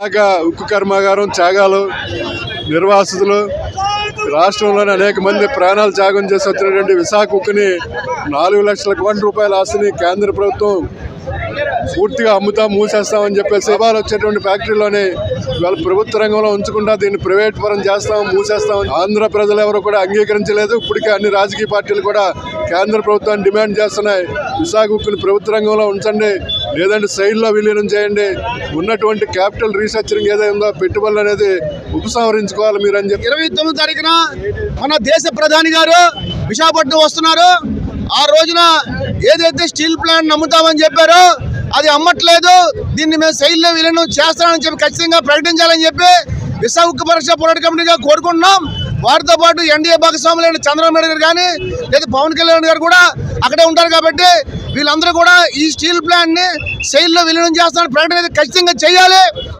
ఉక్కు కర్మాగారం త్యాగాలు నిర్వాసితులు రాష్ట్రంలోని అనేక మంది ప్రాణాలు త్యాగం చేసి వచ్చినటువంటి విశాఖ ఉక్కుని 4 లక్షల కోట్ల రూపాయల ఆస్తిని కేంద్ర ప్రభుత్వం పూర్తిగా మూసేస్తామని చెప్పేసి లాభాలు వచ్చేటువంటి ఫ్యాక్టరీలోనే ఇవాళ ప్రభుత్వ రంగంలో ఉంచకుండా దీన్ని ప్రైవేట్ పరం మూసేస్తాం ఆంధ్ర ప్రజలు ఎవరు కూడా అంగీకరించలేదు. ఇప్పటికే అన్ని రాజకీయ పార్టీలు కూడా కేంద్ర ప్రభుత్వాన్ని డిమాండ్ చేస్తున్నాయి. విశాఖ ఉక్కుని ప్రభుత్వ రంగంలో ఉంచండి, లేదంటే శైలిలో విలీనం చేయండి, ఉన్నటువంటి క్యాపిటల్ రీసెర్చింగ్ ఏదైందో పెట్టుబడులు అనేది ఉపసంహరించుకోవాలి మీరు అని చెప్పి 29వ తారీఖున మన దేశ ప్రధాని గారు విశాఖపట్నం వస్తున్నారు. ఆ రోజున ఏదైతే స్టీల్ ప్లాంట్ నమ్ముతామని చెప్పారో అది అమ్మట్లేదు, దీన్ని మేము శైలిలో విలీనం చేస్తామని చెప్పి ఖచ్చితంగా ప్రకటించాలని చెప్పి విశాఖ ఉక్కు పరిరక్షణ పోరాట కమిటీగా కోరుకుంటున్నాం. వారితో పాటు ఎన్డీఏ భాగస్వాములైన చంద్రబాబు నాయుడు గారు కానీ లేదా పవన్ కళ్యాణ్ గారు కూడా అక్కడే ఉంటారు. కాబట్టి వీళ్ళందరూ కూడా ఈ స్టీల్ ప్లాంట్ ని శైలిలో విలీనం చేస్తామని ప్రకటన ఖచ్చితంగా చేయాలి.